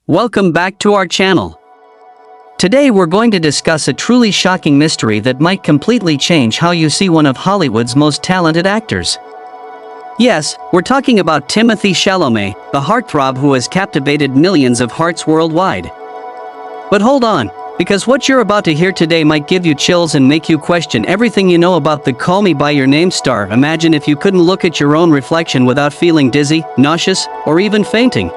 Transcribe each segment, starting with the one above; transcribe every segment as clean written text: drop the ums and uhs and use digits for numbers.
Welcome back to our channel. Today we're going to discuss a truly shocking mystery that might completely change how you see one of Hollywood's most talented actors. Yes, we're talking about Timothée Chalamet, the heartthrob who has captivated millions of hearts worldwide. But hold on, because what you're about to hear today might give you chills and make you question everything you know about the Call Me By Your Name star. Imagine if you couldn't look at your own reflection without feeling dizzy, nauseous, or even fainting.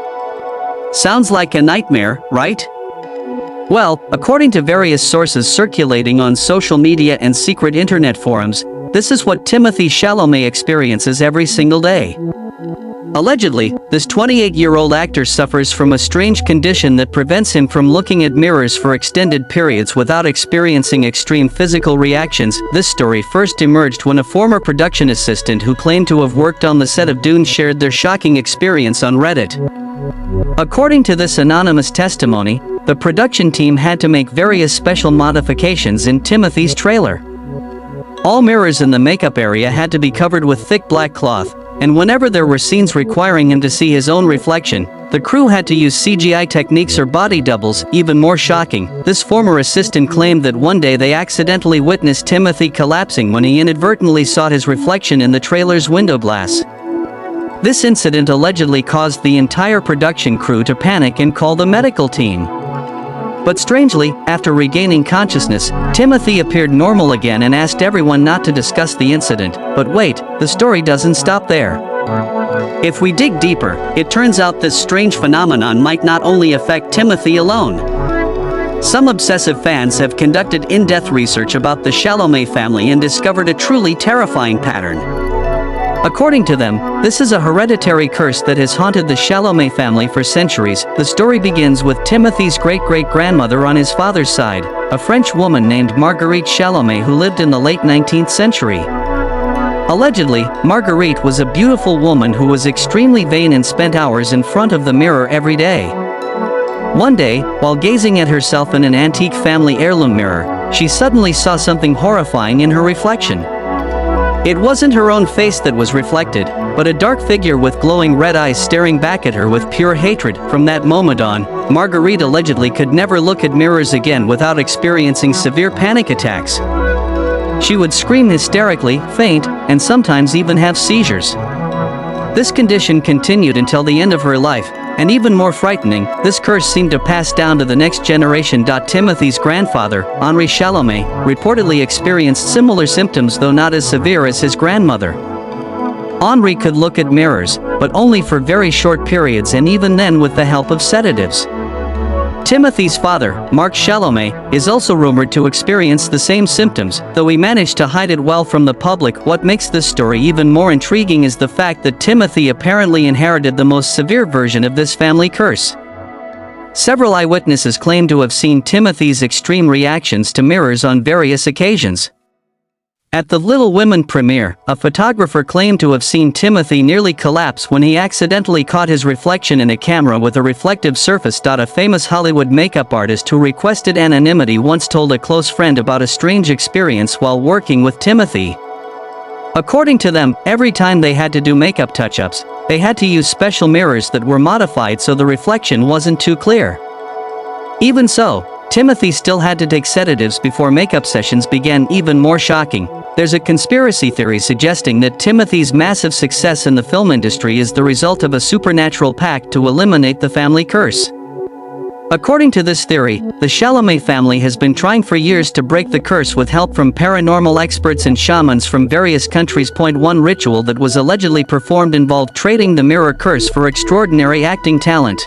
Sounds like a nightmare, right? Well, according to various sources circulating on social media and secret internet forums, this is what Timothée Chalamet experiences every single day. Allegedly, this 28-year-old actor suffers from a strange condition that prevents him from looking at mirrors for extended periods without experiencing extreme physical reactions. This story first emerged when a former production assistant who claimed to have worked on the set of Dune shared their shocking experience on Reddit. According to this anonymous testimony, the production team had to make various special modifications in Timothy's trailer. All mirrors in the makeup area had to be covered with thick black cloth, and whenever there were scenes requiring him to see his own reflection, the crew had to use CGI techniques or body doubles. Even more shocking, this former assistant claimed that one day they accidentally witnessed Timothee collapsing when he inadvertently saw his reflection in the trailer's window glass. This incident allegedly caused the entire production crew to panic and call the medical team. But strangely, after regaining consciousness, Timothee appeared normal again and asked everyone not to discuss the incident. But wait, the story doesn't stop there. If we dig deeper, it turns out this strange phenomenon might not only affect Timothee alone. Some obsessive fans have conducted in-depth research about the Chalamet family and discovered a truly terrifying pattern. According to them, this is a hereditary curse that has haunted the Chalamet family for centuries. The story begins with Timothée's great-great-grandmother on his father's side, a French woman named Marguerite Chalamet who lived in the late 19th century. Allegedly, Marguerite was a beautiful woman who was extremely vain and spent hours in front of the mirror every day. One day, while gazing at herself in an antique family heirloom mirror, she suddenly saw something horrifying in her reflection. It wasn't her own face that was reflected, but a dark figure with glowing red eyes staring back at her with pure hatred. From that moment on, Marguerite allegedly could never look at mirrors again without experiencing severe panic attacks. She would scream hysterically, faint, and sometimes even have seizures. This condition continued until the end of her life, and even more frightening, this curse seemed to pass down to the next generation. Timothée's grandfather, Henri Chalamet, reportedly experienced similar symptoms though not as severe as his grandmother. Henri could look at mirrors, but only for very short periods and even then with the help of sedatives. Timothée's father, Marc Chalamet, is also rumored to experience the same symptoms, though he managed to hide it well from the public. What makes this story even more intriguing is the fact that Timothée apparently inherited the most severe version of this family curse. Several eyewitnesses claim to have seen Timothée's extreme reactions to mirrors on various occasions. At the Little Women premiere, a photographer claimed to have seen Timothée nearly collapse when he accidentally caught his reflection in a camera with a reflective surface. A famous Hollywood makeup artist who requested anonymity once told a close friend about a strange experience while working with Timothée. According to them, every time they had to do makeup touch-ups, they had to use special mirrors that were modified so the reflection wasn't too clear. Even so, Timothée still had to take sedatives before makeup sessions began. Even more shocking, there's a conspiracy theory suggesting that Timothée's massive success in the film industry is the result of a supernatural pact to eliminate the family curse. According to this theory, the Chalamet family has been trying for years to break the curse with help from paranormal experts and shamans from various countries. One ritual that was allegedly performed involved trading the mirror curse for extraordinary acting talent.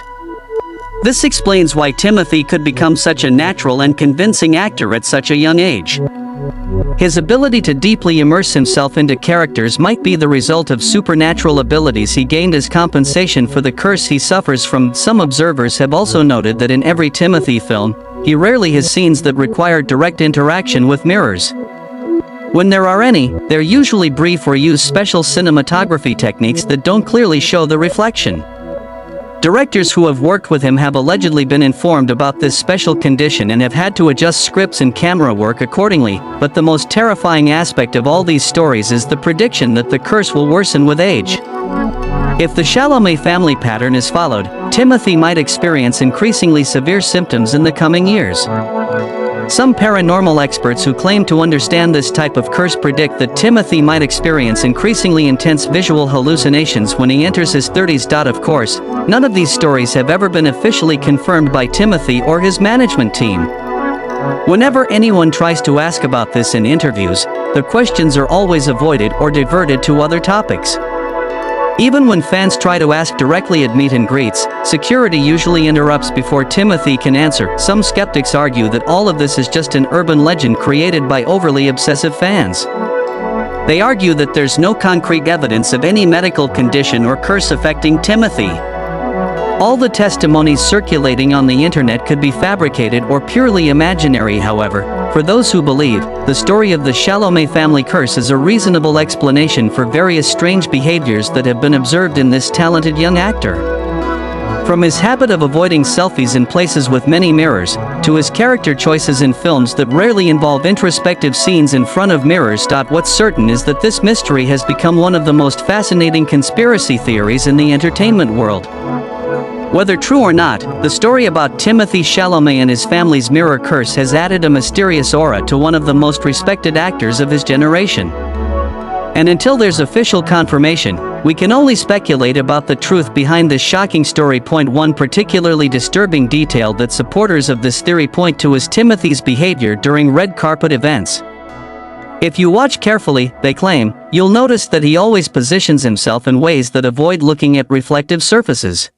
This explains why Timothée could become such a natural and convincing actor at such a young age. His ability to deeply immerse himself into characters might be the result of supernatural abilities he gained as compensation for the curse he suffers from. Some observers have also noted that in every Timothée film, he rarely has scenes that require direct interaction with mirrors. When there are any, they're usually brief or use special cinematography techniques that don't clearly show the reflection. Directors who have worked with him have allegedly been informed about this special condition and have had to adjust scripts and camera work accordingly. But the most terrifying aspect of all these stories is the prediction that the curse will worsen with age. If the Chalamet family pattern is followed, Timothee might experience increasingly severe symptoms in the coming years. Some paranormal experts who claim to understand this type of curse predict that Timothee might experience increasingly intense visual hallucinations when he enters his 30s. Of course, none of these stories have ever been officially confirmed by Timothee or his management team. Whenever anyone tries to ask about this in interviews, the questions are always avoided or diverted to other topics. Even when fans try to ask directly at meet and greets, security usually interrupts before Timothee can answer. Some skeptics argue that all of this is just an urban legend created by overly obsessive fans. They argue that there's no concrete evidence of any medical condition or curse affecting Timothee. All the testimonies circulating on the internet could be fabricated or purely imaginary. However, for those who believe, the story of the Chalamet family curse is a reasonable explanation for various strange behaviors that have been observed in this talented young actor. From his habit of avoiding selfies in places with many mirrors, to his character choices in films that rarely involve introspective scenes in front of mirrors. What's certain is that this mystery has become one of the most fascinating conspiracy theories in the entertainment world. Whether true or not, the story about Timothée Chalamet and his family's mirror curse has added a mysterious aura to one of the most respected actors of his generation. And until there's official confirmation, we can only speculate about the truth behind this shocking story. One particularly disturbing detail that supporters of this theory point to is Timothee's behavior during red carpet events. If you watch carefully, they claim, you'll notice that he always positions himself in ways that avoid looking at reflective surfaces.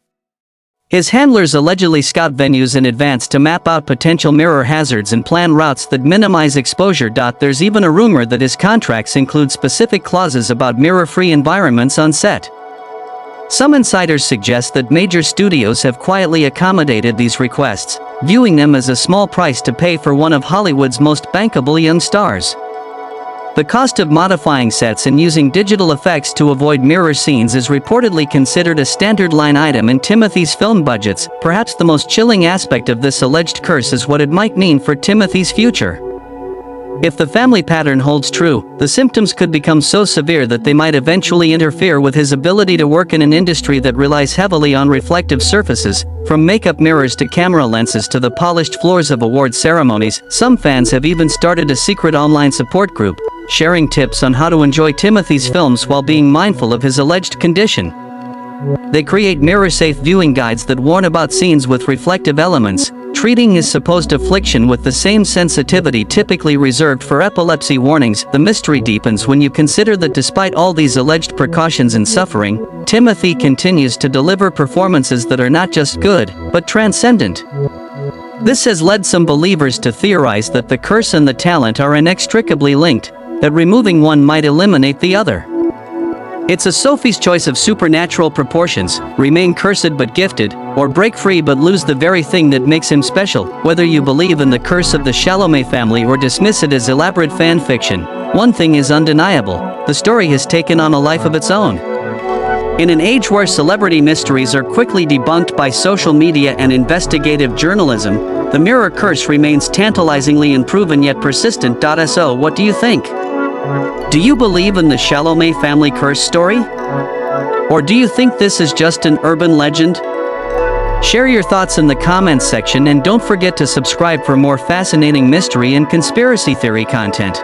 His handlers allegedly scout venues in advance to map out potential mirror hazards and plan routes that minimize exposure. There's even a rumor that his contracts include specific clauses about mirror-free environments on set. Some insiders suggest that major studios have quietly accommodated these requests, viewing them as a small price to pay for one of Hollywood's most bankable young stars. The cost of modifying sets and using digital effects to avoid mirror scenes is reportedly considered a standard line item in Timothee's film budgets. Perhaps the most chilling aspect of this alleged curse is what it might mean for Timothee's future. If the family pattern holds true, the symptoms could become so severe that they might eventually interfere with his ability to work in an industry that relies heavily on reflective surfaces, from makeup mirrors to camera lenses to the polished floors of award ceremonies. Some fans have even started a secret online support group, sharing tips on how to enjoy Timothee's films while being mindful of his alleged condition. They create mirror-safe viewing guides that warn about scenes with reflective elements, treating his supposed affliction with the same sensitivity typically reserved for epilepsy warnings. The mystery deepens when you consider that despite all these alleged precautions and suffering, Timothee continues to deliver performances that are not just good, but transcendent. This has led some believers to theorize that the curse and the talent are inextricably linked, that removing one might eliminate the other. It's a Sophie's choice of supernatural proportions: remain cursed but gifted, or break free but lose the very thing that makes him special. Whether you believe in the curse of the Chalamet family or dismiss it as elaborate fan fiction, one thing is undeniable: the story has taken on a life of its own. In an age where celebrity mysteries are quickly debunked by social media and investigative journalism, the mirror curse remains tantalizingly unproven yet persistent. So what do you think? Do you believe in the Chalamet family curse story? Or do you think this is just an urban legend? Share your thoughts in the comments section and don't forget to subscribe for more fascinating mystery and conspiracy theory content.